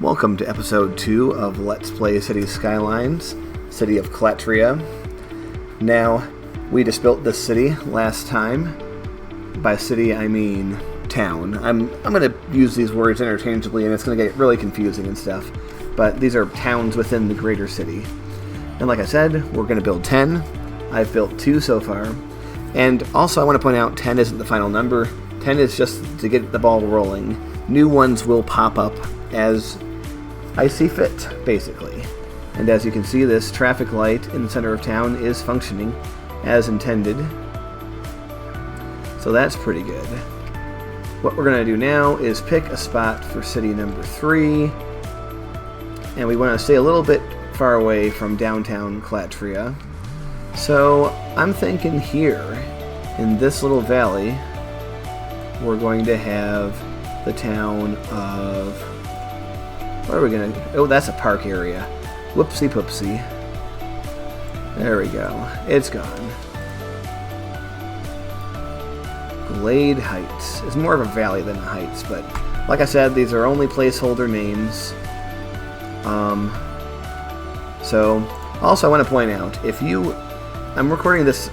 Welcome to episode 2 of Let's Play City Skylines, City of Klatria. Now, we just built this city last time. By city, I mean town. I'm going to use these words interchangeably, and it's going to get really confusing and stuff. But these are towns within the greater city. And like I said, we're going to build 10. I've built 2 so far. And also, I want to point out 10 isn't the final number. 10 is just to get the ball rolling. New ones will pop up as I see fit, basically. And as you can see, this traffic light in the center of town is functioning as intended. So that's pretty good. What we're going to do now is pick a spot for city number 3. And we want to stay a little bit far away from downtown Klatria. So I'm thinking here, in this little valley, we're going to have the town of... What are we going to... Oh, that's a park area. Whoopsie poopsie. There we go. It's gone. Glade Heights. It's more of a valley than a heights, but like I said, these are only placeholder names. So, also I want to point out, if you... I'm recording this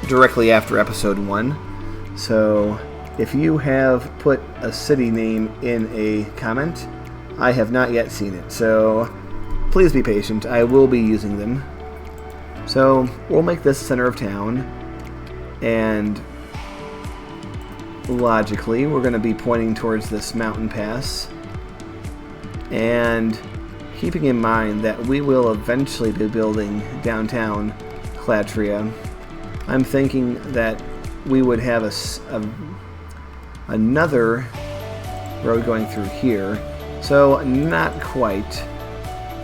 directly after episode 1, so if you have put a city name in a comment, I have not yet seen it, so please be patient. I will be using them. So we'll make this center of town, and logically we're going to be pointing towards this mountain pass, and keeping in mind that we will eventually be building downtown Klatria, I'm thinking that we would have another road going through here. So, not quite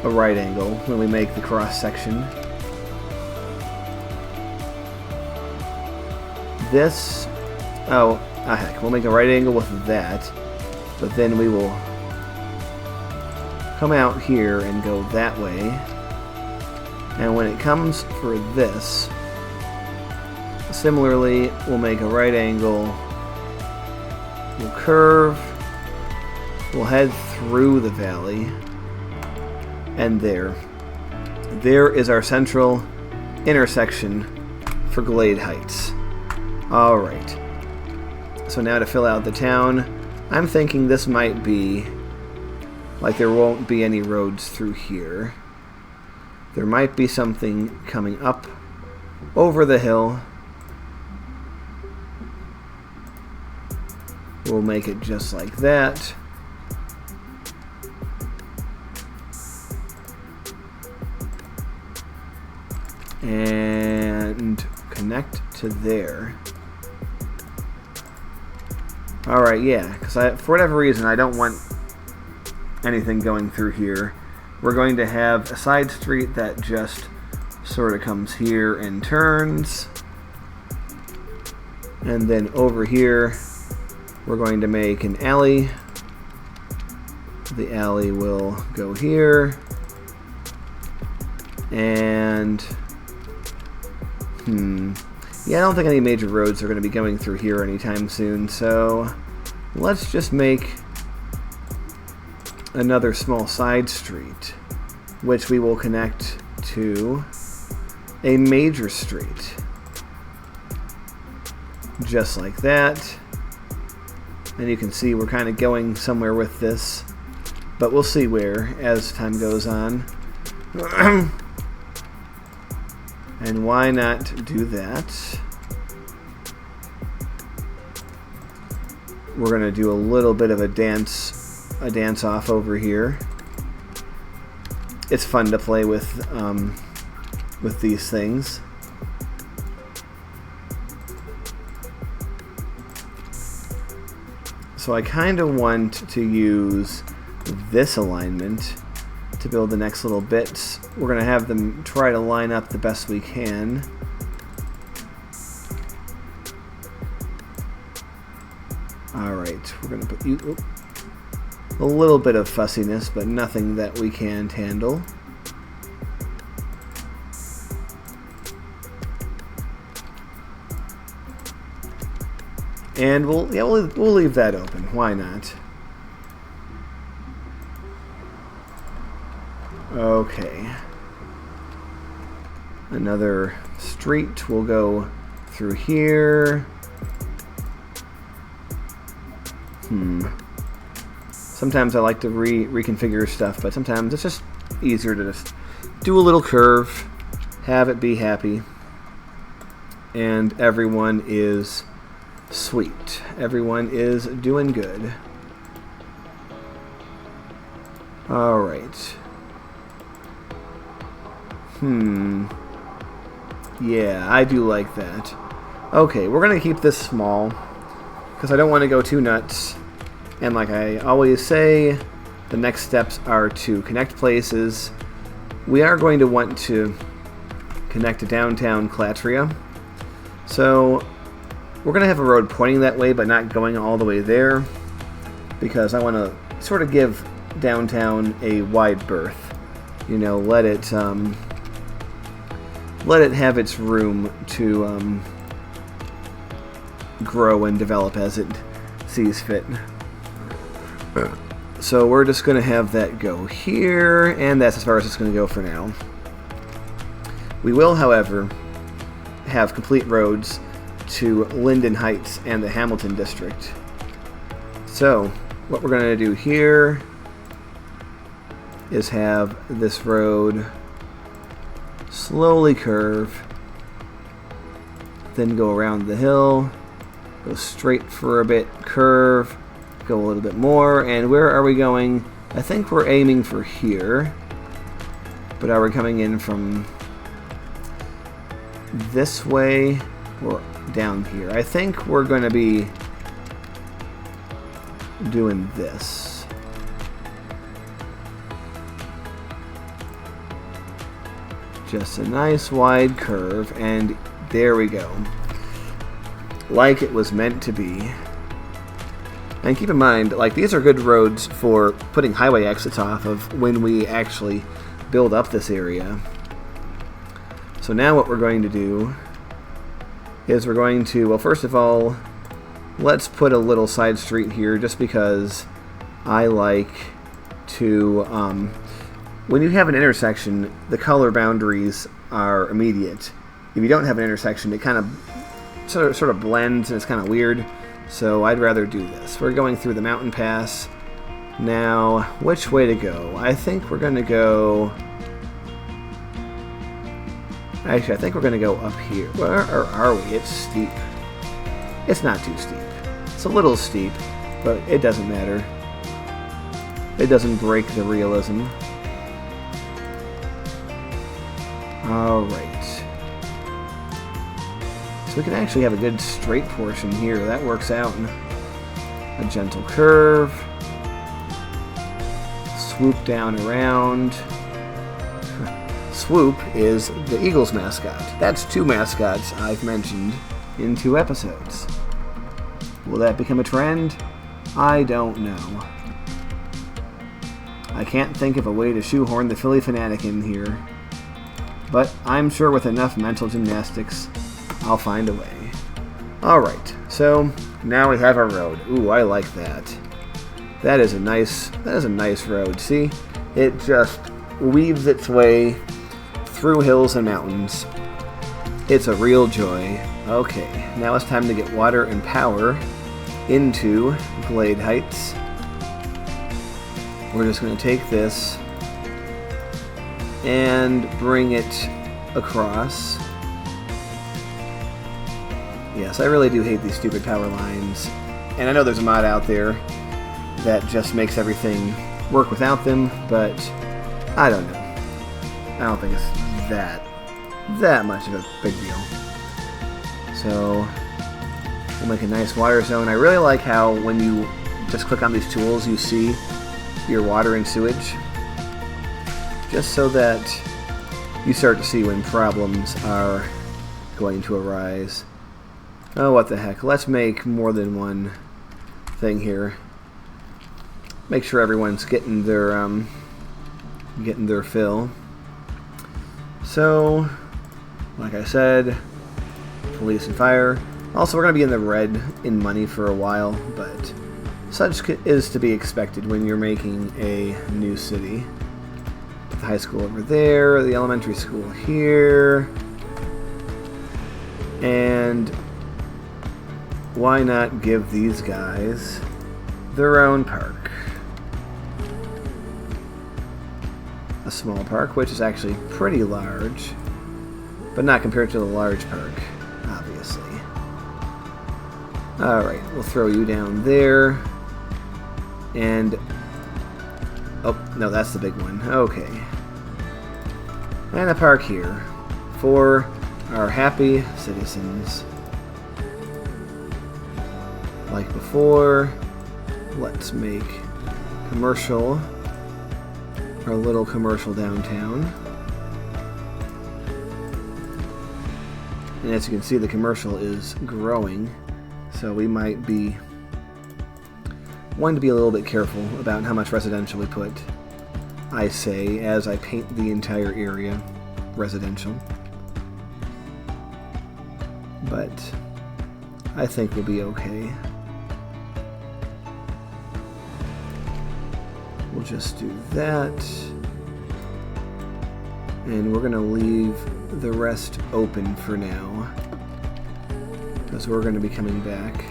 a right angle when we make the cross section. This, heck, we'll make a right angle with that, but then we will come out here and go that way. And when it comes for this, similarly, we'll make a right angle, we'll curve, we'll head through the valley, and there is our central intersection for Glade Heights. Alright, so now to fill out the town, I'm thinking this might be, like there won't be any roads through here. There might be something coming up over the hill. We'll make it just like that. And connect to there. Alright, yeah, because for whatever reason I don't want anything going through here. We're going to have a side street that just sort of comes here and turns. And then over here, we're going to make an alley. The alley will go here. And... yeah, I don't think any major roads are going to be going through here anytime soon, so let's just make another small side street, which we will connect to a major street. Just like that. And you can see we're kind of going somewhere with this, but we'll see where as time goes on. And why not do that? We're going to do a little bit of a dance off over here. It's fun to play with these things. So I kind of want to use this alignment to build the next little bits. We're going to have them try to line up the best we can. Alright, we're going to put you... a little bit of fussiness, but nothing that we can't handle. And we'll leave that open. Why not? Okay. Another street will go through here. Sometimes I like to reconfigure stuff, but sometimes it's just easier to just do a little curve, have it be happy, and everyone is sweet. Everyone is doing good. Alright. Yeah, I do like that. Okay, we're going to keep this small, because I don't want to go too nuts. And like I always say, the next steps are to connect places. We are going to want to connect to downtown Klatria. So we're going to have a road pointing that way, but not going all the way there, because I want to sort of give downtown a wide berth. You know, let it have its room to grow and develop as it sees fit. So we're just going to have that go here, and that's as far as it's going to go for now. We will, however, have complete roads to Linden Heights and the Hamilton District. So what we're going to do here is have this road slowly curve, then go around the hill, go straight for a bit, curve, go a little bit more, and where are we going? I think we're aiming for here, but are we coming in from this way or down here? I think we're going to be doing this. Just a nice wide curve, and there we go. Like it was meant to be. And keep in mind, like, these are good roads for putting highway exits off of when we actually build up this area. So now what we're going to do is we're going to, well, first of all, let's put a little side street here just because I like to, when you have an intersection, the color boundaries are immediate. If you don't have an intersection, it kind of sort of blends and it's kind of weird. So I'd rather do this. We're going through the mountain pass. Now, which way to go? I think we're going to go... Actually, I think we're going to go up here. Where are we? It's steep. It's not too steep. It's a little steep, but it doesn't matter. It doesn't break the realism. Alright. So we can actually have a good straight portion here. That works out. A gentle curve. Swoop down around. Swoop is the Eagles mascot. That's 2 mascots I've mentioned in 2 episodes. Will that become a trend? I don't know. I can't think of a way to shoehorn the Philly Fanatic in here. But I'm sure with enough mental gymnastics, I'll find a way. Alright, so now we have our road. Ooh, I like that. That is a nice road. See? It just weaves its way through hills and mountains. It's a real joy. Okay, now it's time to get water and power into Glade Heights. We're just going to take this and bring it across. Yes, I really do hate these stupid power lines. And I know there's a mod out there that just makes everything work without them, but I don't know. I don't think it's that much of a big deal. So we'll make a nice water zone. I really like how when you just click on these tools, you see your water and sewage. Just so that you start to see when problems are going to arise. Oh, what the heck. Let's make more than one thing here. Make sure everyone's getting their fill. So, like I said, police and fire. Also, we're going to be in the red in money for a while, but such is to be expected when you're making a new city. the high school over there, the elementary school here, and why not give these guys their own park? A small park, which is actually pretty large, but not compared to the large park, obviously. Alright, we'll throw you down there. And... oh, no, that's the big one. Okay. And a park here for our happy citizens. Like before, let's make commercial, our little commercial downtown. And as you can see, the commercial is growing, so we might be wanting to be a little bit careful about how much residential we put, I say, as I paint the entire area residential. But I think we'll be okay. We'll just do that. And we're going to leave the rest open for now, because we're going to be coming back.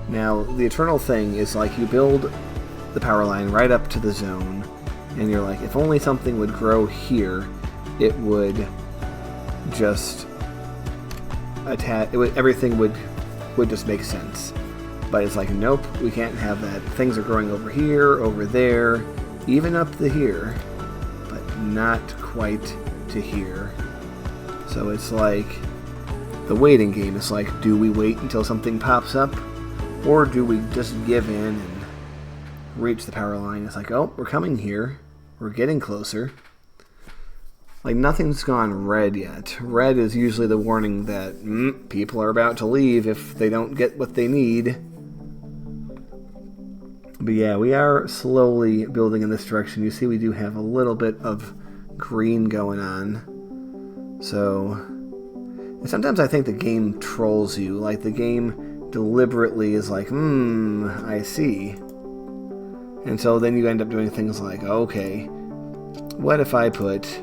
Now, the eternal thing is, like, you build the power line right up to the zone, and you're like, if only something would grow here, it would just attach, everything would just make sense. But it's like, nope, we can't have that. Things are growing over here, over there, even up to here, but not quite to here. So it's like the waiting game. It's like, do we wait until something pops up, or do we just give in and reach the power line? It's like, oh, we're coming here. We're getting closer. Like, nothing's gone red yet. Red is usually the warning that people are about to leave if they don't get what they need. But yeah, we are slowly building in this direction. You see we do have a little bit of green going on. So, and sometimes I think the game trolls you. Like, the game deliberately is like, I see. And so then you end up doing things like, okay, what if I put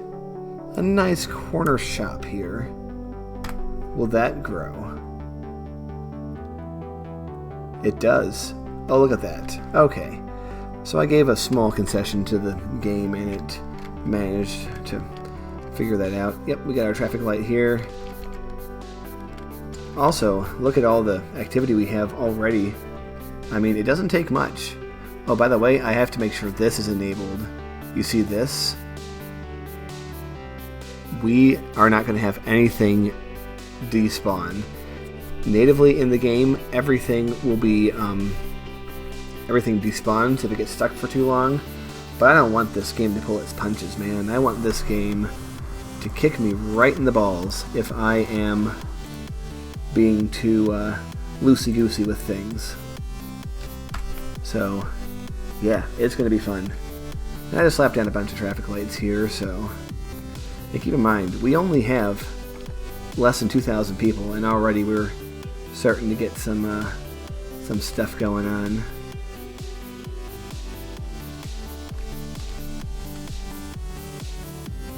a nice corner shop here? Will that grow? It does. Oh, look at that. Okay. So I gave a small concession to the game, and it managed to figure that out. Yep, we got our traffic light here. Also, look at all the activity we have already. I mean, it doesn't take much. Oh, by the way, I have to make sure this is enabled. You see this? We are not going to have anything despawn. Natively in the game, everything will be, everything despawns if it gets stuck for too long. But I don't want this game to pull its punches, man. I want this game to kick me right in the balls if I am being too loosey-goosey with things. So, yeah, it's going to be fun. And I just slapped down a bunch of traffic lights here, so... And keep in mind, we only have less than 2,000 people, and already we're starting to get some stuff going on.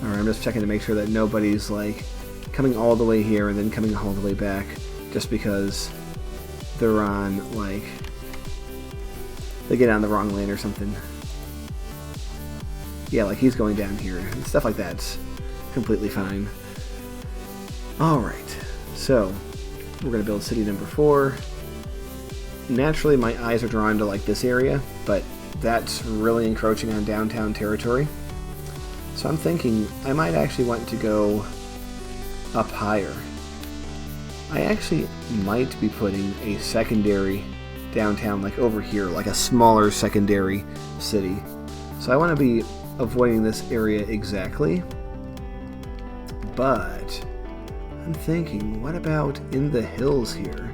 Alright, I'm just checking to make sure that nobody's, like, coming all the way here and then coming all the way back just because they're on, like, they get on the wrong lane or something. Yeah, like he's going down here. And stuff like that's completely fine. Alright, so we're going to build city number 4. Naturally, my eyes are drawn to, like, this area, but that's really encroaching on downtown territory. So I'm thinking I might actually want to go up higher. I actually might be putting a secondary downtown, like over here, like a smaller secondary city. So I want to be avoiding this area exactly. But I'm thinking, what about in the hills here?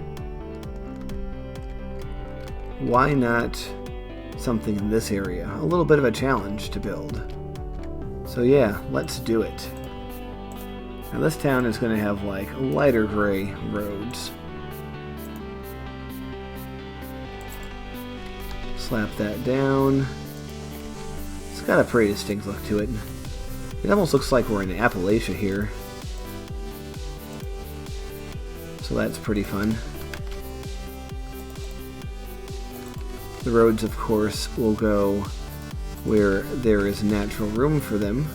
Why not something in this area? A little bit of a challenge to build. So yeah, let's do it. Now this town is going to have, like, lighter gray roads. Slap that down. It's got got a pretty distinct look to it. It almost looks like we're in Appalachia here. So that's pretty fun. The roads, of course, will go where there is natural room for them.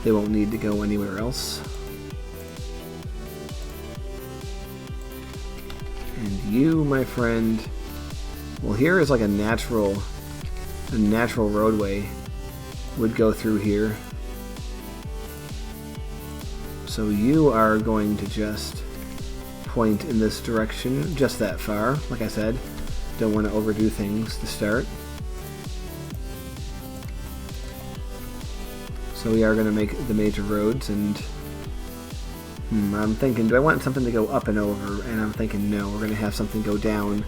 They won't need to go anywhere else. And you, my friend, well, here is like a natural roadway would go through here. So you are going to just point in this direction, just that far. Like I said, don't want to overdo things to start. So we are going to make the major roads, and I'm thinking, do I want something to go up and over? And I'm thinking, no, we're going to have something go down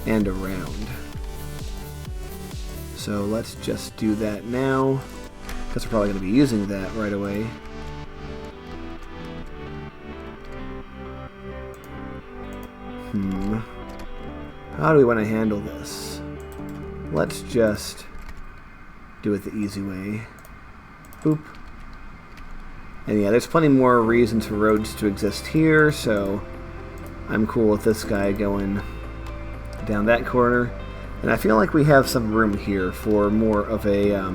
and around. So let's just do that now, because we're probably going to be using that right away. How do we want to handle this? Let's just do it the easy way. Boop. And yeah, there's plenty more reasons for roads to exist here, so I'm cool with this guy going down that corner. And I feel like we have some room here for more of a,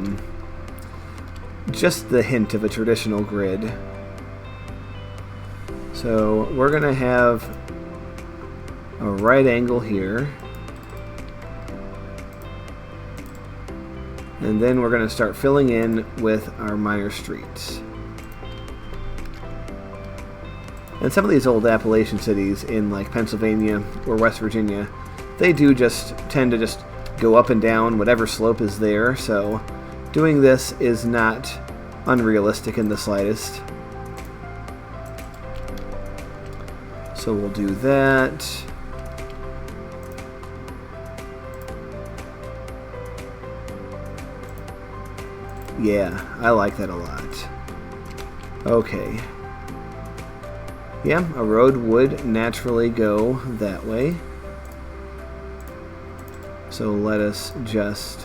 just the hint of a traditional grid. So we're going to have a right angle here. And then we're going to start filling in with our minor streets. And some of these old Appalachian cities in like Pennsylvania or West Virginia, they do just tend to just go up and down whatever slope is there, so doing this is not unrealistic in the slightest. So we'll do that. Yeah, I like that a lot. Okay. Yeah, a road would naturally go that way. So let us just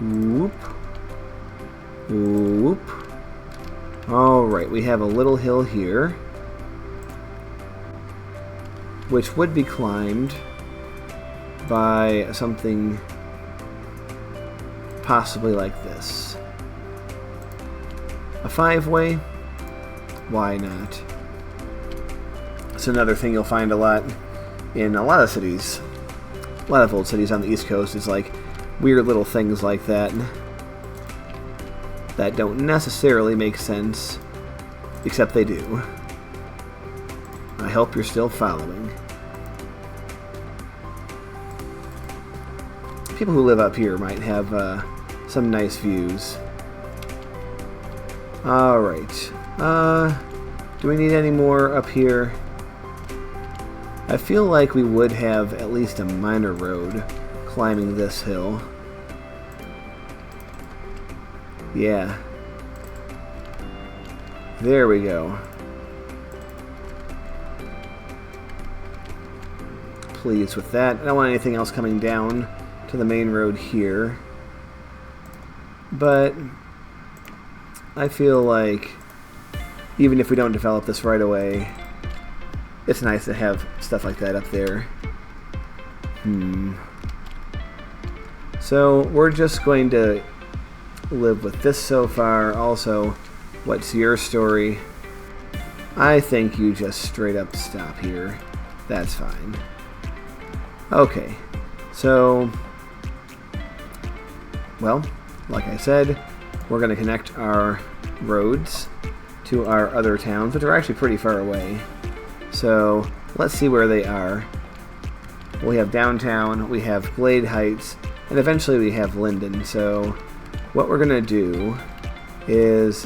whoop, whoop. Alright, we have a little hill here, which would be climbed by something possibly like this. A 5-way? Why not? It's another thing you'll find a lot in a lot of cities. A lot of old cities on the East Coast is like weird little things like that that don't necessarily make sense, except they do. I hope you're still following. People who live up here might have some nice views. Alright. Do we need any more up here? I feel like we would have at least a minor road climbing this hill. Yeah. There we go. Pleased with that. I don't want anything else coming down to the main road here. But I feel like even if we don't develop this right away, it's nice to have stuff like that up there. So we're just going to live with this so far. Also, what's your story? I think you just straight up stop here. That's fine. Okay, so, well, like I said, we're going to connect our roads to our other towns, which are actually pretty far away. So let's see where they are. We have downtown, we have Glade Heights, and eventually we have Linden. So what we're going to do is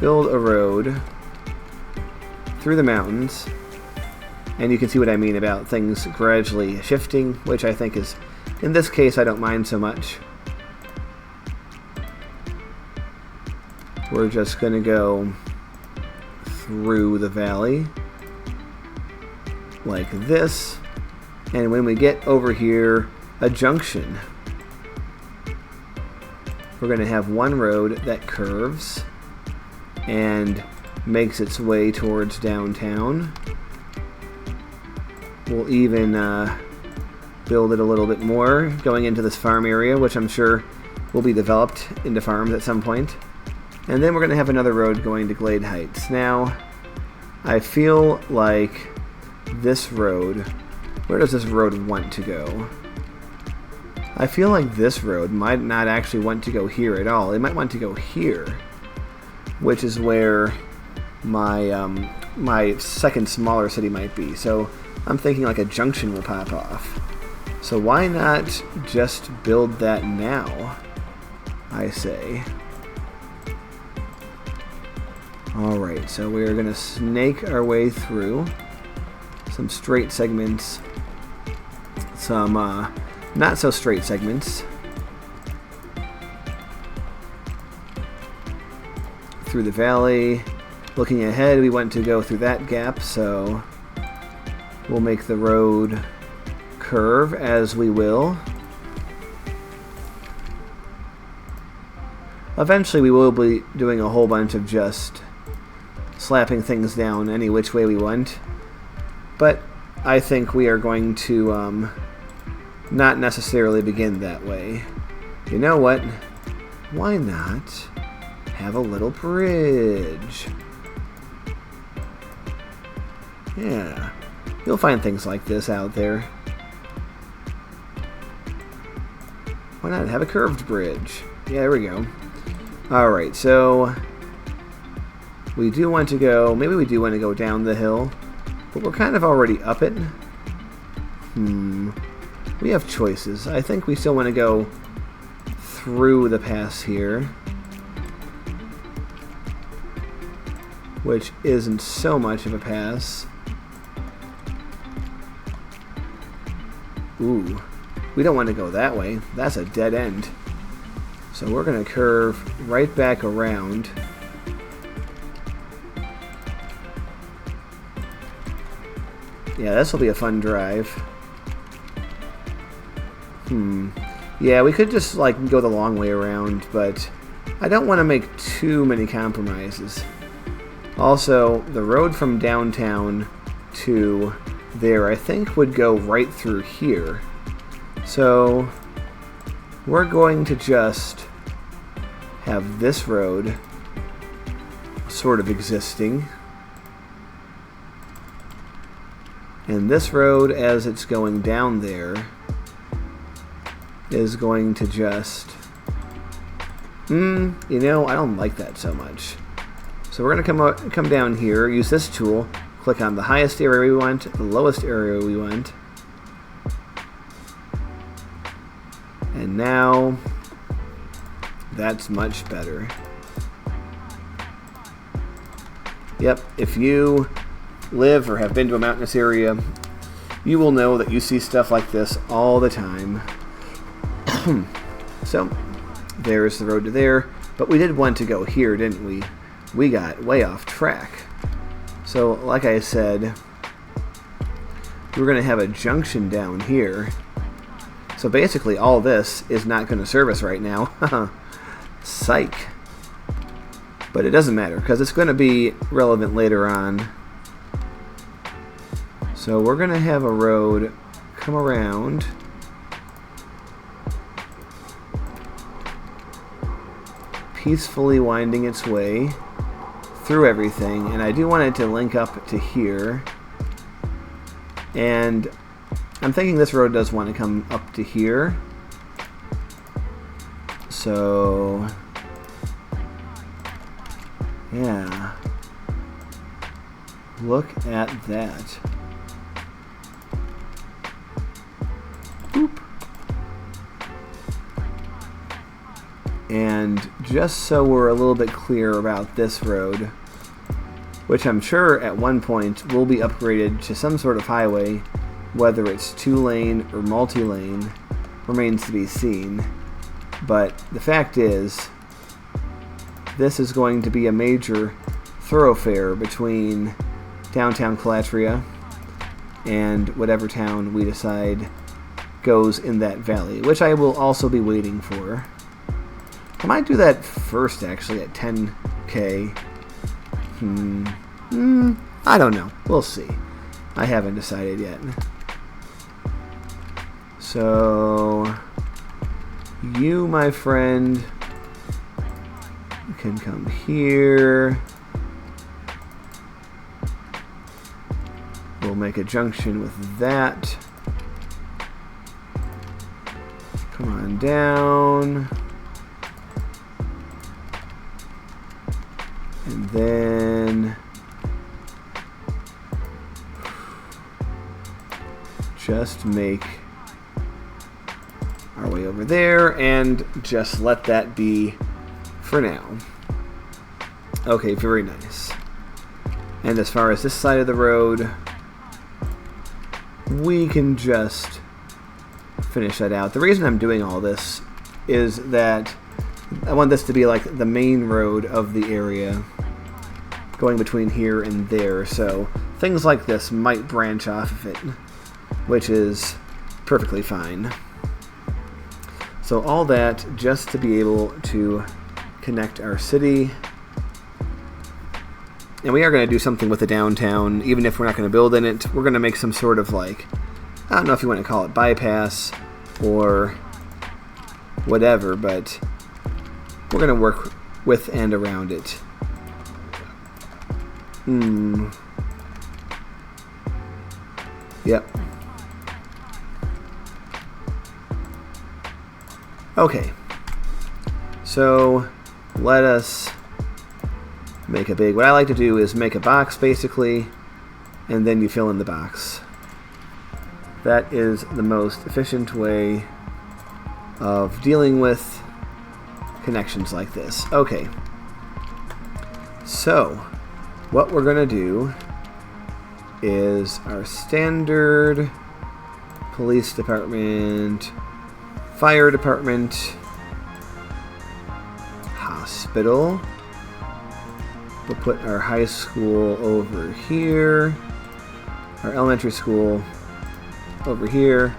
build a road through the mountains. And you can see what I mean about things gradually shifting, which I think is, in this case, I don't mind so much. We're just going to go through the valley like this, and when we get over here, a junction we're going to have one road that curves and makes its way towards downtown. We'll even build it a little bit more going into this farm area, which I'm sure will be developed into farms at some point. And then we're going to have another road going to Glade Heights. Now, I feel like this road, where does this road want to go? I feel like this road might not actually want to go here at all. It might want to go here, which is where my my second smaller city might be. So I'm thinking like a junction will pop off. So why not just build that now, I say. Alright, so we're going to snake our way through some straight segments, some not so straight segments, through the valley. Looking ahead, we want to go through that gap, so we'll make the road curve as we will. Eventually we will be doing a whole bunch of just slapping things down any which way we want, but I think we are going to not necessarily begin that way. You know what? Why not have a little bridge? Yeah, you'll find things like this out there. Why not have a curved bridge? Yeah, there we go. Alright, so we do want to go, maybe we do want to go down the hill, but we're kind of already up it. We have choices. I think we still want to go through the pass here, which isn't so much of a pass. Ooh, we don't want to go that way. That's a dead end. So we're going to curve right back around. Yeah, this will be a fun drive. Yeah, we could just like go the long way around, but I don't want to make too many compromises. Also, the road from downtown to there, I think, would go right through here. So we're going to just have this road sort of existing, and this road, as it's going down there, is going to just you know, I don't like that so much. So we're going to come down here, use this tool, click on the highest area we want, the lowest area we want, and now that's much better. Yep, if you live or have been to a mountainous area, you will know that you see stuff like this all the time. So, there's the road to there, but we did want to go here, didn't we? We got way off track. So, like I said, we're going to have a junction down here. So basically all this is not going to serve us right now. Psych. But it doesn't matter, because it's going to be relevant later on. So we're going to have a road come around, peacefully winding its way through everything, and I do want it to link up to here, and I'm thinking this road does want to come up to here, so yeah, look at that. Boop. And just so we're a little bit clear about this road, which I'm sure at one point will be upgraded to some sort of highway, whether it's 2-lane or multi-lane remains to be seen. But the fact is, this is going to be a major thoroughfare between downtown Klatria and whatever town we decide goes in that valley, which I will also be waiting for. I might do that first, actually, at 10K. I don't know. We'll see. I haven't decided yet. So, you, my friend, can come here. We'll make a junction with that. Come on down. And then just make our way over there and just let that be for now. Okay, very nice. And as far as this side of the road, we can just finish that out. The reason I'm doing all this is that I want this to be like the main road of the area, going between here and there, so things like this might branch off of it, which is perfectly fine. So all that just to be able to connect our city. And we are going to do something with the downtown, even if we're not going to build in it. We're going to make some sort of, like, I don't know if you want to call it bypass or whatever, but we're going to work with and around it. Yep. Okay. So, let us make a big... What I like to do is make a box, basically, and then you fill in the box. That is the most efficient way of dealing with connections like this. Okay. So, what we're going to do is our standard police department, fire department, hospital. We'll put our high school over here, our elementary school over here,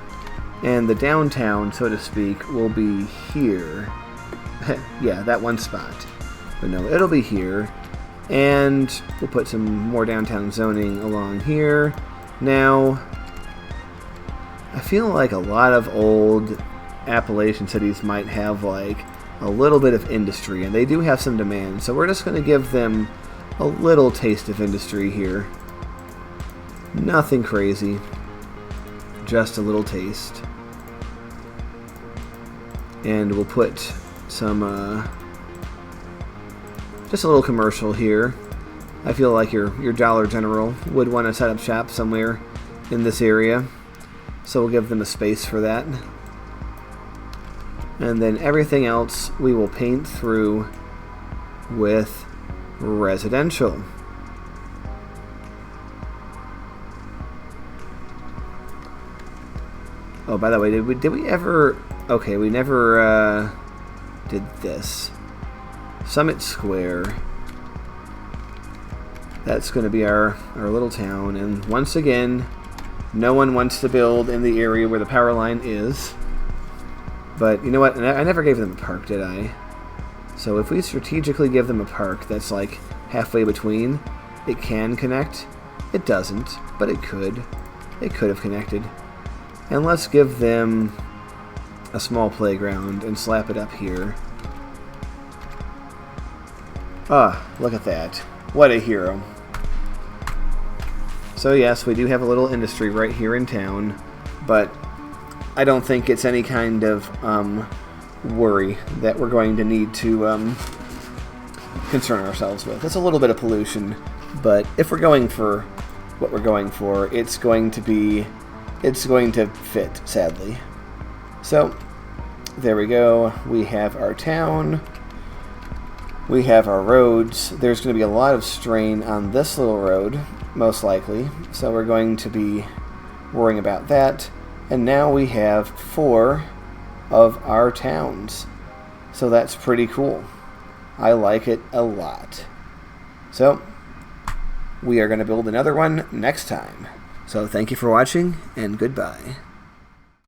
and the downtown, so to speak, will be here. Yeah, that one spot. But no, it'll be here. And we'll put some more downtown zoning along here. Now, I feel like a lot of old Appalachian cities might have like a little bit of industry, and they do have some demand, so we're just going to give them a little taste of industry here. Nothing crazy, just a little taste. And we'll put some just a little commercial here. I feel like your Dollar General would want to set up shop somewhere in this area, so we'll give them a space for that. And then everything else we will paint through with residential. Oh, by the way, did we ever... Okay, we never did this. Summit Square. That's going to be our little town. And once again, no one wants to build in the area where the power line is. But you know what? I never gave them a park, did I? So if we strategically give them a park that's like halfway between, it can connect. It doesn't, but it could. It could have connected. And let's give them a small playground and slap it up here. Ah, look at that. What a hero. So yes, we do have a little industry right here in town, but I don't think it's any kind of worry that we're going to need to concern ourselves with. It's a little bit of pollution, but if we're going for what we're going for, it's going to fit, sadly. So, there we go. We have our town. We have our roads. There's going to be a lot of strain on this little road, most likely, so we're going to be worrying about that. And now we have 4 of our towns. So that's pretty cool. I like it a lot. So, we are going to build another one next time. So thank you for watching, and goodbye.